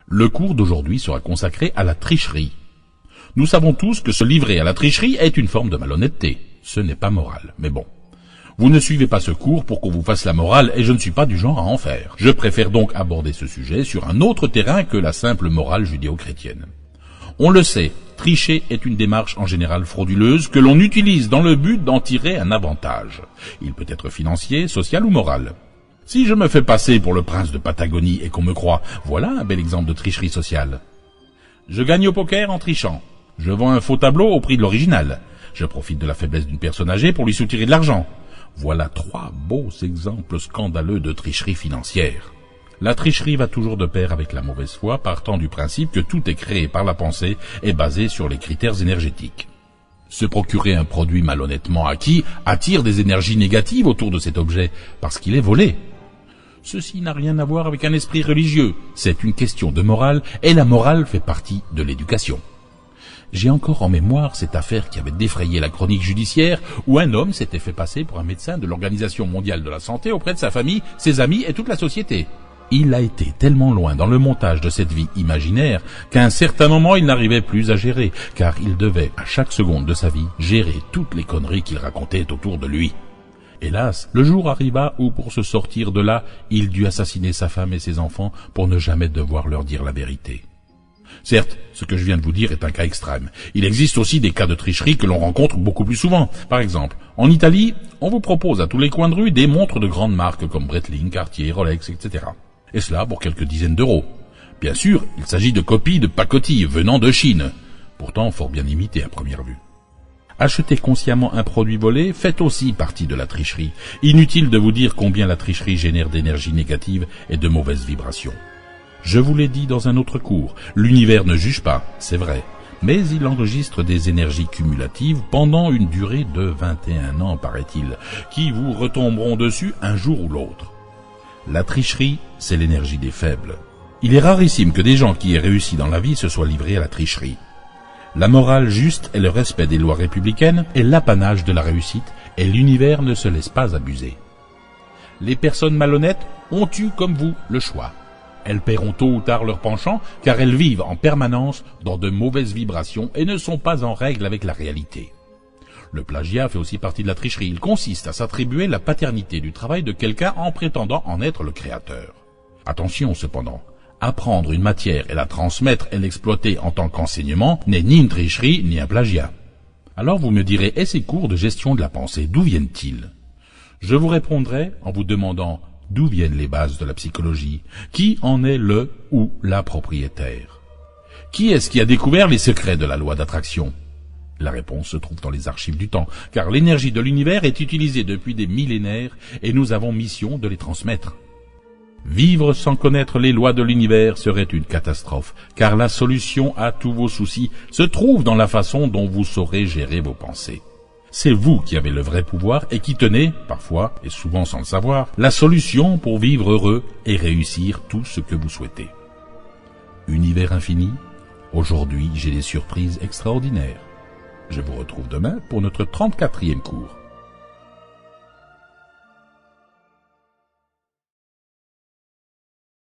Le cours d'aujourd'hui sera consacré à la tricherie. Nous savons tous que se livrer à la tricherie est une forme de malhonnêteté. Ce n'est pas moral, mais bon. Vous ne suivez pas ce cours pour qu'on vous fasse la morale et je ne suis pas du genre à en faire. Je préfère donc aborder ce sujet sur un autre terrain que la simple morale judéo-chrétienne. On le sait, tricher est une démarche en général frauduleuse que l'on utilise dans le but d'en tirer un avantage. Il peut être financier, social ou moral. Si je me fais passer pour le prince de Patagonie et qu'on me croit, voilà un bel exemple de tricherie sociale. Je gagne au poker en trichant. Je vends un faux tableau au prix de l'original. Je profite de la faiblesse d'une personne âgée pour lui soutirer de l'argent. Voilà 3 beaux exemples scandaleux de tricherie financière. La tricherie va toujours de pair avec la mauvaise foi, partant du principe que tout est créé par la pensée et basé sur les critères énergétiques. Se procurer un produit malhonnêtement acquis attire des énergies négatives autour de cet objet, parce qu'il est volé. Ceci n'a rien à voir avec un esprit religieux, c'est une question de morale, et la morale fait partie de l'éducation. J'ai encore en mémoire cette affaire qui avait défrayé la chronique judiciaire, où un homme s'était fait passer pour un médecin de l'Organisation mondiale de la santé auprès de sa famille, ses amis et toute la société. Il a été tellement loin dans le montage de cette vie imaginaire qu'à un certain moment il n'arrivait plus à gérer, car il devait à chaque seconde de sa vie gérer toutes les conneries qu'il racontait autour de lui. Hélas, le jour arriva où pour se sortir de là, il dut assassiner sa femme et ses enfants pour ne jamais devoir leur dire la vérité. Certes, ce que je viens de vous dire est un cas extrême. Il existe aussi des cas de tricherie que l'on rencontre beaucoup plus souvent. Par exemple, en Italie, on vous propose à tous les coins de rue des montres de grandes marques comme Breitling, Cartier, Rolex, etc. Et cela pour quelques dizaines d'euros. Bien sûr, il s'agit de copies de pacotille venant de Chine, pourtant fort bien imitées à première vue. Acheter consciemment un produit volé fait aussi partie de la tricherie. Inutile de vous dire combien la tricherie génère d'énergie négative et de mauvaises vibrations. Je vous l'ai dit dans un autre cours, l'univers ne juge pas, c'est vrai, mais il enregistre des énergies cumulatives pendant une durée de 21 ans, paraît-il, qui vous retomberont dessus un jour ou l'autre. La tricherie, c'est l'énergie des faibles. Il est rarissime que des gens qui aient réussi dans la vie se soient livrés à la tricherie. La morale juste et le respect des lois républicaines est l'apanage de la réussite et l'univers ne se laisse pas abuser. Les personnes malhonnêtes ont eu, comme vous, le choix. Elles paieront tôt ou tard leur penchant car elles vivent en permanence dans de mauvaises vibrations et ne sont pas en règle avec la réalité. Le plagiat fait aussi partie de la tricherie. Il consiste à s'attribuer la paternité du travail de quelqu'un en prétendant en être le créateur. Attention cependant, apprendre une matière et la transmettre et l'exploiter en tant qu'enseignement n'est ni une tricherie ni un plagiat. Alors vous me direz, et ces cours de gestion de la pensée, d'où viennent-ils? Je vous répondrai en vous demandant d'où viennent les bases de la psychologie, qui en est le ou la propriétaire. Qui est-ce qui a découvert les secrets de la loi d'attraction? La réponse se trouve dans les archives du temps, car l'énergie de l'univers est utilisée depuis des millénaires et nous avons mission de les transmettre. Vivre sans connaître les lois de l'univers serait une catastrophe, car la solution à tous vos soucis se trouve dans la façon dont vous saurez gérer vos pensées. C'est vous qui avez le vrai pouvoir et qui tenez, parfois et souvent sans le savoir, la solution pour vivre heureux et réussir tout ce que vous souhaitez. Univers infini, aujourd'hui j'ai des surprises extraordinaires. Je vous retrouve demain pour notre 34e cours.